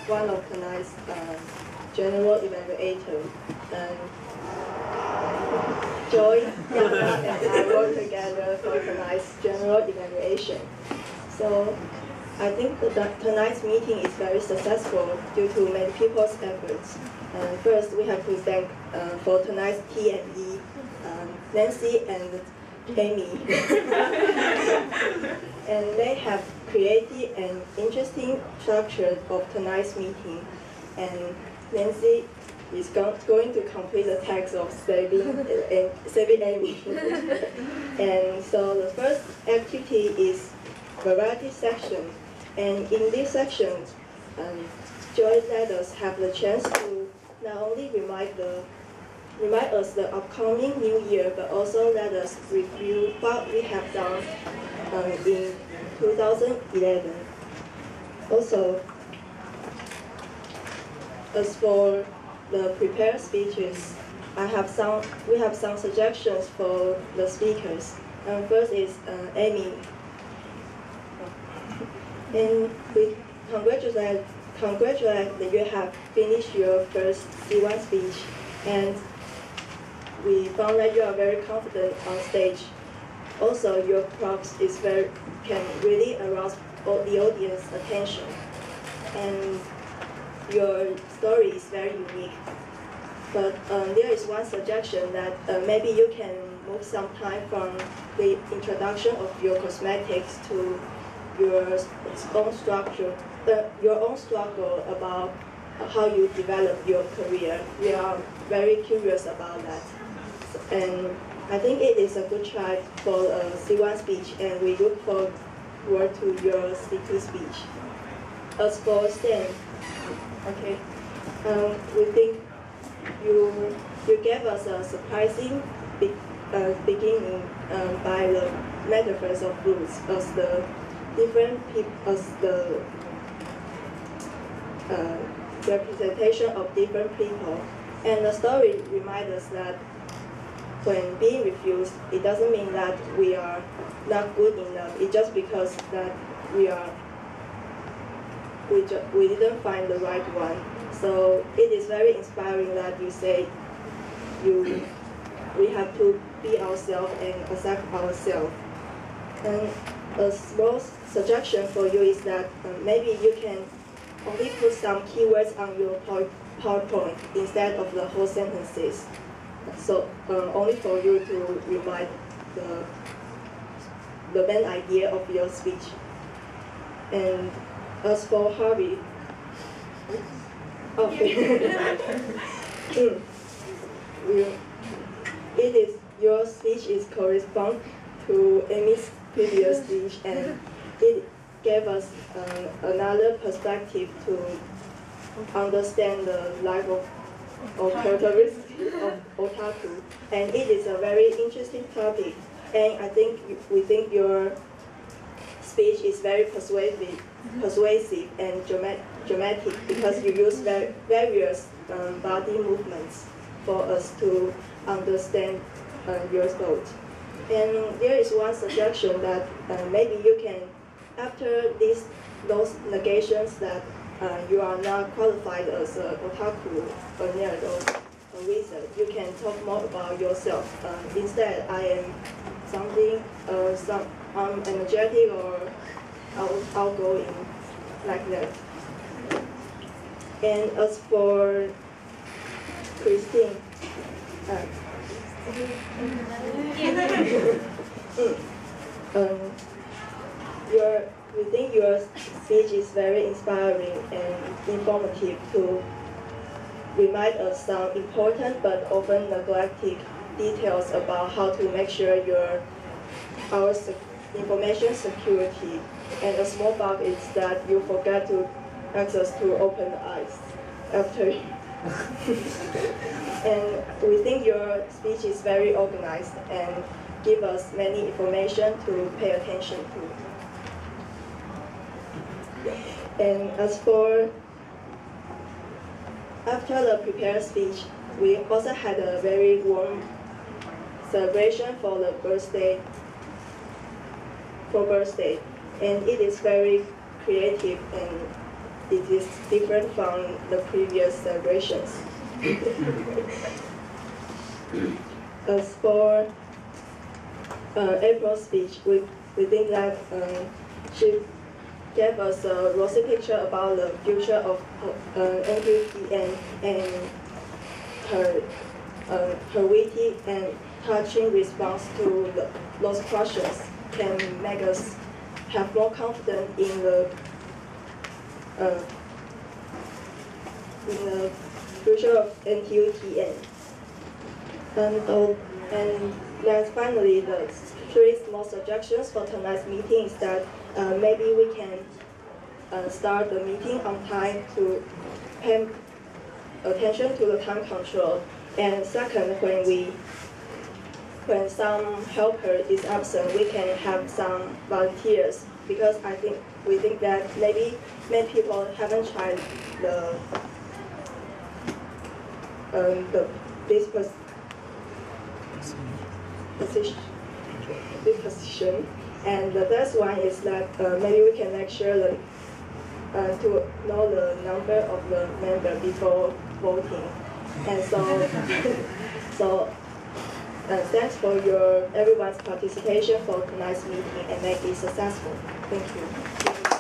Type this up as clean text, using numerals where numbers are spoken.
one of tonight's general evaluator. Joy, Yana, and I work together for tonight's general evaluation. So I think that tonight's meeting is very successful due to many people's efforts. First, we have to thank for tonight's TME, Nancy and Amy. And they have created an interesting structure of tonight's meeting. And Nancy is going to complete the task of saving Amy. And so the first activity is variety section. And in this section, Joy let us have the chance to not only remind us the upcoming new year, but also let us review what we have done in 2011. Also, as for the prepared speeches, we have some suggestions for the speakers. First is Amy. And we congratulate that you have finished your first C1 speech, and we found that you are very confident on stage. Also, your props can really arouse the audience attention, and your story is very unique. But there is one suggestion that maybe you can move some time from the introduction of your cosmetics to your own struggle about how you develop your career. We are very curious about that. And I think it is a good try for a C1 speech, and we look forward to your C2 speech. As for Stan, okay, we think you gave us a surprising beginning by the metaphors of roots as the different people, as the representation of different people. And the story reminds us that when being refused, it doesn't mean that we are not good enough. It's just because that we didn't find the right one. So it is very inspiring that you say we have to be ourselves and accept ourselves. And a small suggestion for you is that maybe you can only put some keywords on your PowerPoint instead of the whole sentences. So only for you to remind the main idea of your speech. And as for Harvey, your speech is correspond to Amy's previous speech, and it gave us another perspective to understand the life of characteristics of otaku. And it is a very interesting topic, and we think your speech is very persuasive and dramatic because you use various body movements for us to understand your thought. And there is one suggestion that maybe you can, after those negations that you are not qualified as an otaku, a nerd, or a wizard, you can talk more about yourself. Instead, I am something, I'm energetic or outgoing, like that. And as for Christine, we think your speech is very inspiring and informative to remind us some important but often neglected details about how to make sure our information security. And a small bug is that you forget to ask us to open the eyes after. And we think your speech is very organized and give us many information to pay attention to. And as for after the prepared speech, we also had a very warm celebration for the birthday. And it is very creative and it is different from the previous celebrations. As for April's speech, we think that she gave us a rosy picture about the future of NTUTM, and her witty and touching response to those questions can make us have more confidence in the future of NTUTM. And then finally, the three small suggestions for tonight's meeting is that maybe we can start the meeting on time to pay attention to the time control. And second, when some helper is absent, we can have some volunteers, because we think that maybe many people haven't tried this position. And the best one is that maybe we can make sure that to know the number of the member before voting. And so thanks for everyone's participation for tonight's meeting and make it successful. Thank you.